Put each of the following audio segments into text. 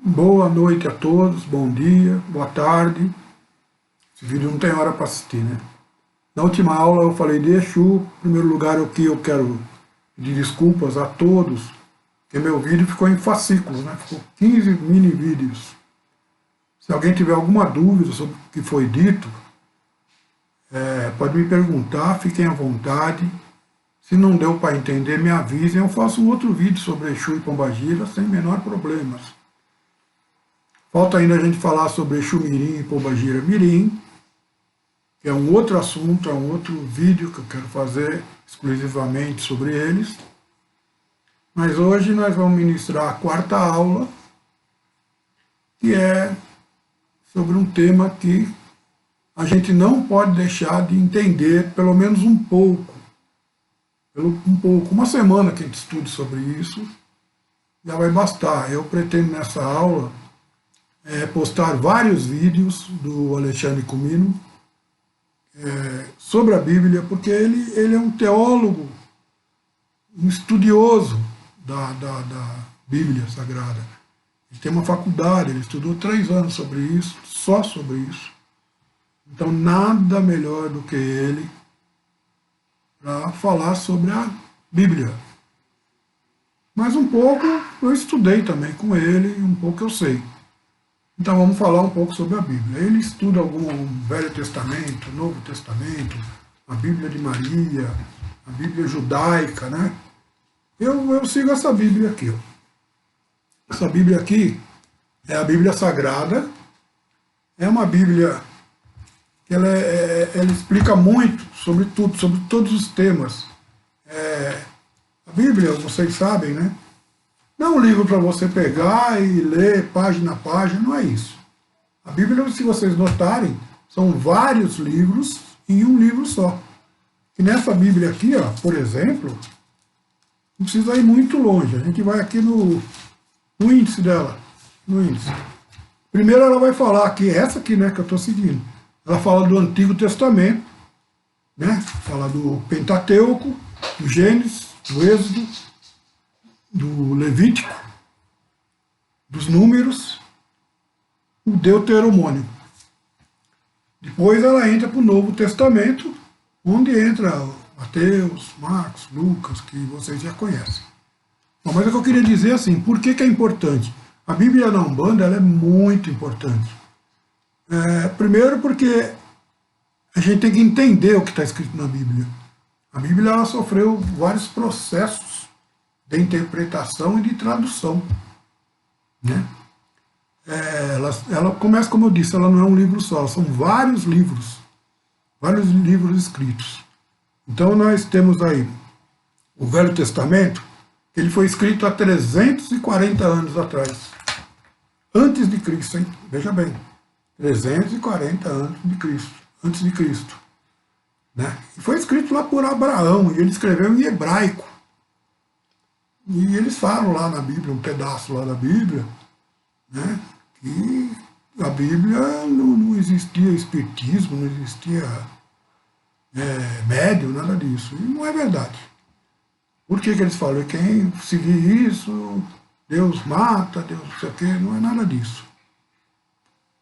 Boa noite a todos, bom dia, boa tarde. Esse vídeo não tem hora para assistir, né? Na última aula eu falei de Exu. Em primeiro lugar, o que eu quero pedir desculpas a todos, porque meu vídeo ficou em fascículos, né? Ficou 15 mini vídeos. Se alguém tiver alguma dúvida sobre o que foi dito, pode me perguntar, fiquem à vontade. Se não deu para entender, me avisem, eu faço um outro vídeo sobre Exu e Pombagira sem menor problemas. Falta ainda a gente falar sobre Exu Mirim e Pombagira Mirim, que é um outro assunto, é um outro vídeo que eu quero fazer exclusivamente sobre eles. Mas hoje nós vamos ministrar a quarta aula, que é sobre um tema que a gente não pode deixar de entender, pelo menos um pouco. Uma semana que a gente estude sobre isso, já vai bastar. Eu pretendo nessa aula postar vários vídeos do Alexandre Comino sobre a Bíblia, porque ele é um teólogo, um estudioso da Bíblia Sagrada. Ele tem uma faculdade, ele estudou 3 anos sobre isso, só sobre isso. Então nada melhor do que ele para falar sobre a Bíblia. Mas um pouco eu estudei também com ele, um pouco eu sei. Então vamos falar um pouco sobre a Bíblia. Ele estuda algum Velho Testamento, Novo Testamento, a Bíblia de Maria, a Bíblia judaica, né? Eu sigo essa Bíblia aqui. Ó. Essa Bíblia aqui é a Bíblia Sagrada. É uma Bíblia que ela explica muito sobre tudo, sobre todos os temas. A Bíblia, vocês sabem, né? Não é um livro para você pegar e ler página a página, não é isso. A Bíblia, se vocês notarem, são vários livros em um livro só. E nessa Bíblia aqui, ó, por exemplo, não precisa ir muito longe. A gente vai aqui no índice dela. No índice. Primeiro ela vai falar aqui, essa aqui, né, que eu estou seguindo. Ela fala do Antigo Testamento, né? Fala do Pentateuco, do Gênesis, do Êxodo, do Levítico, dos Números, o Deuteronômio. Depois ela entra para o Novo Testamento, onde entra Mateus, Marcos, Lucas, que vocês já conhecem. Bom, mas o que eu queria dizer assim, por que é importante? A Bíblia na Umbanda ela é muito importante. Primeiro porque a gente tem que entender o que está escrito na Bíblia. A Bíblia ela sofreu vários processos de interpretação e de tradução. Né? Ela começa, como eu disse, ela não é um livro só, são vários livros escritos. Então nós temos aí o Velho Testamento, que ele foi escrito há 340 anos atrás, antes de Cristo, hein? Veja bem, 340 anos de Cristo, antes de Cristo. Né? E foi escrito lá por Abraão, e ele escreveu em hebraico. E eles falam lá na Bíblia, um pedaço lá da Bíblia, né, que a Bíblia não existia espiritismo, não existia médium, nada disso. E não é verdade. Por que eles falam? Quem seguir isso, Deus mata, Deus não sei o quê, não é nada disso.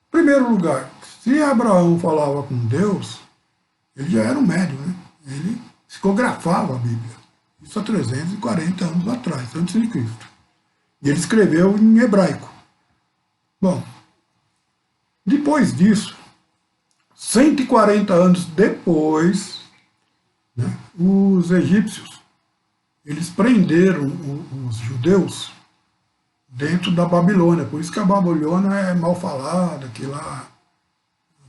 Em primeiro lugar, se Abraão falava com Deus, ele já era um médium, né? Ele psicografava a Bíblia. Isso há 340 anos atrás, antes de Cristo. E ele escreveu em hebraico. Bom, depois disso, 140 anos depois, né, os egípcios, eles prenderam os judeus dentro da Babilônia. Por isso que a Babilônia é mal falada, que lá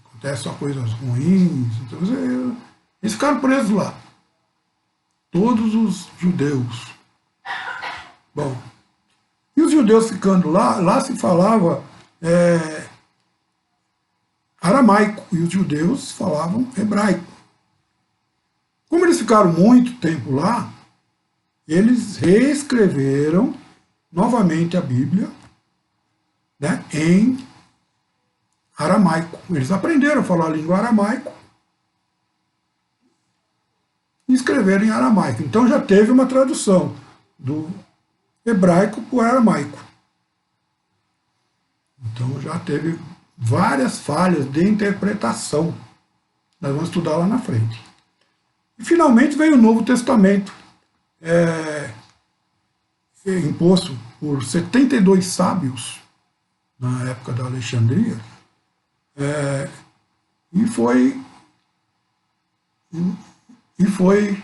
acontecem só coisas ruins. Então, eles ficaram presos lá. Todos os judeus. Bom, e os judeus ficando lá se falava aramaico, e os judeus falavam hebraico. Como eles ficaram muito tempo lá, eles reescreveram novamente a Bíblia, né, em aramaico. Eles aprenderam a falar a língua aramaico, e escreveram em aramaico. Então já teve uma tradução do hebraico para o aramaico. Então já teve várias falhas de interpretação. Nós vamos estudar lá na frente. E finalmente veio o Novo Testamento, imposto por 72 sábios, na época da Alexandria, e foi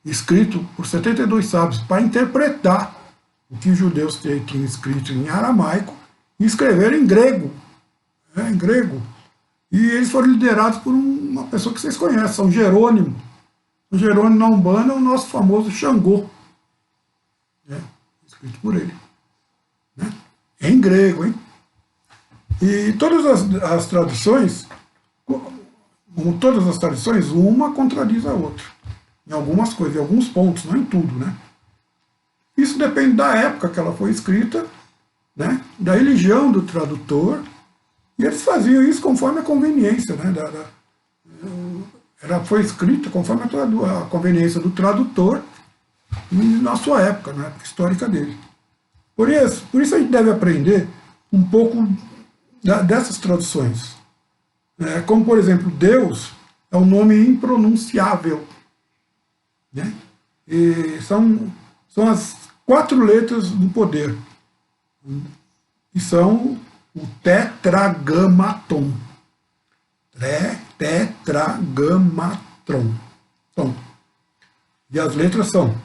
escrito por 72 sábios para interpretar o que os judeus tinham escrito em aramaico e escreveram em grego. Em grego. E eles foram liderados por uma pessoa que vocês conhecem, São Jerônimo. O Jerônimo na Umbanda é o nosso famoso Xangô. Escrito por ele. Em grego, hein? E todas as traduções, como todas as tradições, uma contradiz a outra. Em algumas coisas, em alguns pontos, não em tudo, né? Isso depende da época que ela foi escrita, né? Da religião do tradutor, e eles faziam isso conforme a conveniência, né? Ela foi escrita conforme a conveniência do tradutor na sua época, na época histórica dele. Por isso a gente deve aprender um pouco dessas traduções. Como, por exemplo, Deus é um nome impronunciável. Né? E são as 4 letras do poder, que são o tetragamaton. Tetragamatron. E as letras são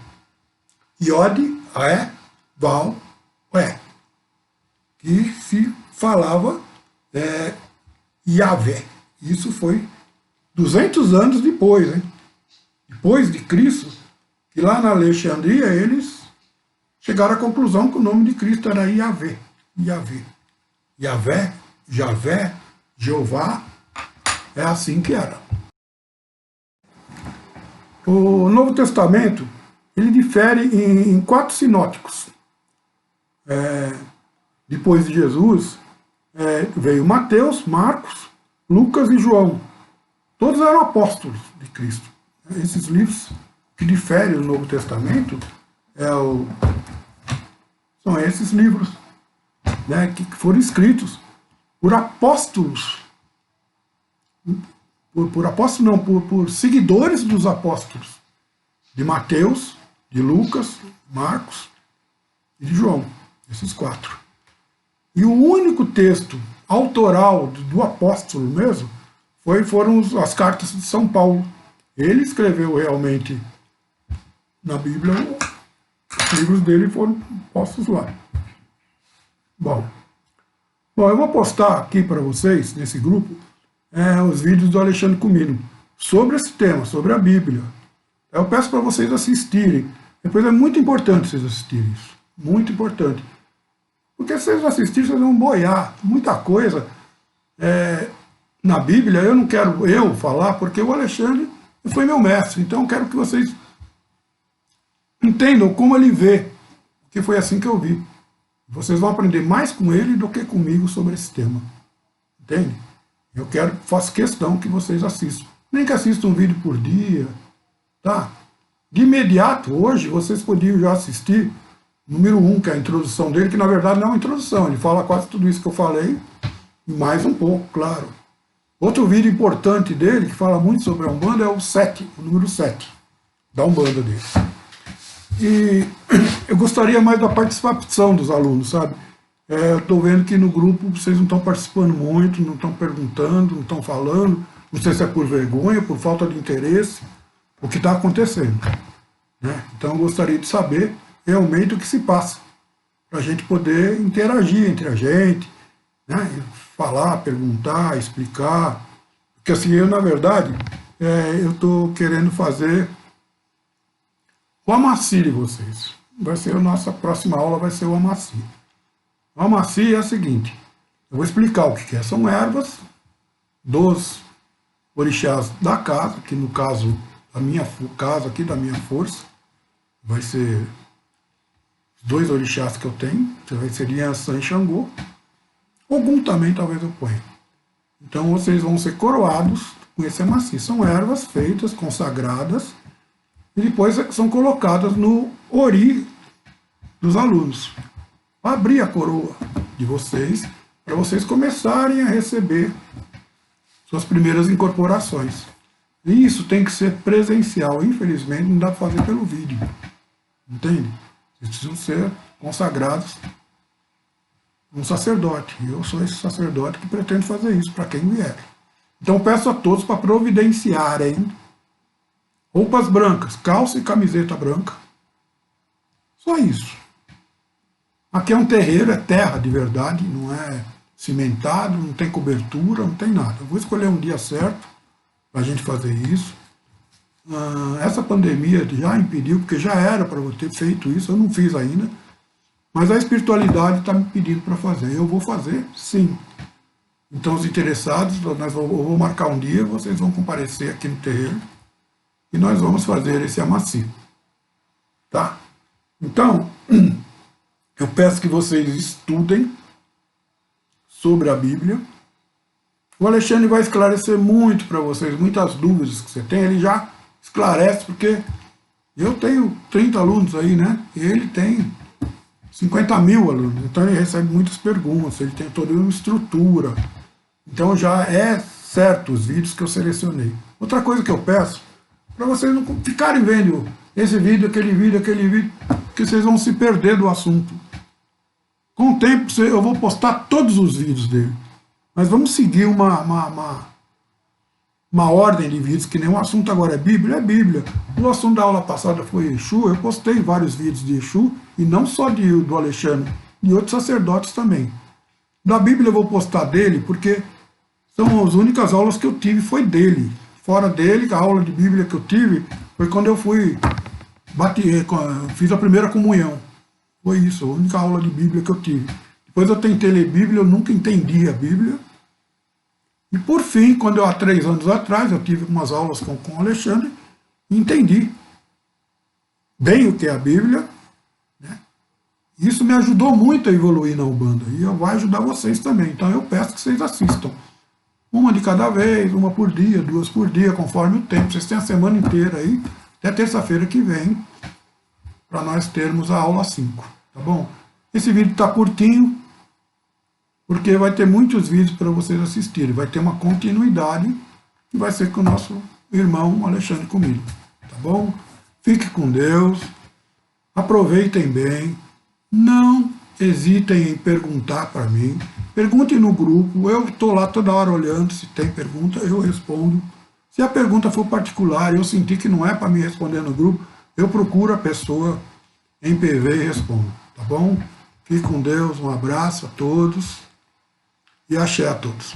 Iod, Aé, Val, Ué, que se falava Yahvé. Isso foi 200 anos depois, hein? Depois de Cristo, que lá na Alexandria eles chegaram à conclusão que o nome de Cristo era Yahvé. Yahvé. Yahvé, Javé, Jeová, é assim que era. O Novo Testamento, ele difere em 4 sinóticos. Depois de Jesus, veio Mateus, Marcos, Lucas e João. Todos eram apóstolos de Cristo. Esses livros que diferem do Novo Testamento são esses livros, né, que foram escritos por apóstolos, por seguidores dos apóstolos, de Mateus, de Lucas, Marcos e de João, esses 4. E o único texto autoral do apóstolo mesmo foram as cartas de São Paulo. Ele escreveu realmente na Bíblia, os livros dele foram postos lá. Bom, eu vou postar aqui para vocês, nesse grupo, os vídeos do Alexandre Comino sobre esse tema, sobre a Bíblia. Eu peço para vocês assistirem. Depois é muito importante vocês assistirem isso. Muito importante. Porque se vocês assistirem, vocês vão boiar muita coisa. Na Bíblia, eu não quero falar, porque o Alexandre foi meu mestre. Então eu quero que vocês entendam como ele vê. Porque foi assim que eu vi. Vocês vão aprender mais com ele do que comigo sobre esse tema. Entende? Faço questão que vocês assistam. Nem que assistam um vídeo por dia. Tá? De imediato, hoje, vocês podiam já assistir número 1, que é a introdução dele, que na verdade não é uma introdução. Ele fala quase tudo isso que eu falei, e mais um pouco, claro. Outro vídeo importante dele, que fala muito sobre a Umbanda, é o 7, o número 7 da Umbanda dele. E eu gostaria mais da participação dos alunos, sabe? Eu estou vendo que no grupo vocês não estão participando muito, não estão perguntando, não estão falando, não sei se é por vergonha, por falta de interesse, o que está acontecendo. Né? Então eu gostaria de saber realmente o que se passa, para a gente poder interagir entre a gente, né? Falar, perguntar, explicar. Porque assim, eu na verdade, eu estou querendo fazer o Amaci de vocês. Vai ser a nossa próxima aula, vai ser o Amaci. O Amaci é a seguinte, eu vou explicar o que é. São ervas dos orixás da casa, que no caso, a minha casa aqui, da minha força, vai ser os 2 orixás que eu tenho, seria Yansan e Xangô. Ogum também talvez eu ponha. Então vocês vão ser coroados com esse Amaci. São ervas feitas, consagradas, e depois são colocadas no ori dos alunos. Abrir a coroa de vocês, para vocês começarem a receber suas primeiras incorporações. E isso tem que ser presencial. Infelizmente, não dá para fazer pelo vídeo. Entende? Vocês precisam ser consagrados um sacerdote. Eu sou esse sacerdote que pretendo fazer isso para quem vier. Então peço a todos para providenciarem roupas brancas, calça e camiseta branca. Só isso. Aqui é um terreiro, é terra de verdade, não é cimentado, não tem cobertura, não tem nada. Eu vou escolher um dia certo para a gente fazer isso. Essa pandemia já impediu, porque já era para eu ter feito isso, eu não fiz ainda. Mas a espiritualidade está me pedindo para fazer. Eu vou fazer, sim. Então, os interessados, eu vou marcar um dia, vocês vão comparecer aqui no terreiro e nós vamos fazer esse amacio. Tá? Então, eu peço que vocês estudem sobre a Bíblia. O Alexandre vai esclarecer muito para vocês, muitas dúvidas que você tem, ele já esclarece, porque eu tenho 30 alunos aí, né? E ele tem 50 mil alunos, então ele recebe muitas perguntas, ele tem toda uma estrutura. Então já é certo os vídeos que eu selecionei. Outra coisa que eu peço, para vocês não ficarem vendo esse vídeo, aquele vídeo, que vocês vão se perder do assunto. Com o tempo eu vou postar todos os vídeos dele. Mas vamos seguir uma ordem de vídeos, que nem o assunto agora é Bíblia. O assunto da aula passada foi Exu, eu postei vários vídeos de Exu, e não só do Alexandre, de outros sacerdotes também. Da Bíblia eu vou postar dele, porque são as únicas aulas que eu tive, foi dele. Fora dele, a aula de Bíblia que eu tive foi quando eu fiz a primeira comunhão. Foi isso, a única aula de Bíblia que eu tive. Depois eu tentei ler Bíblia, eu nunca entendi a Bíblia. E por fim, quando há 3 anos atrás, eu tive umas aulas com o Alexandre, e entendi bem o que é a Bíblia. Né? Isso me ajudou muito a evoluir na Umbanda, e vai ajudar vocês também. Então eu peço que vocês assistam. Uma de cada vez, uma por dia, 2 por dia, conforme o tempo. Vocês têm a semana inteira aí, até terça-feira que vem, para nós termos a aula 5, tá bom? Esse vídeo está curtinho, porque vai ter muitos vídeos para vocês assistirem. Vai ter uma continuidade, que vai ser com o nosso irmão Alexandre comigo, tá bom? Fique com Deus, aproveitem bem, não hesitem em perguntar para mim, perguntem no grupo, eu estou lá toda hora olhando, se tem pergunta eu respondo. Se a pergunta for particular e eu sentir que não é para me responder no grupo, eu procuro a pessoa em PV e respondo, tá bom? Fique com Deus, um abraço a todos e axé a todos.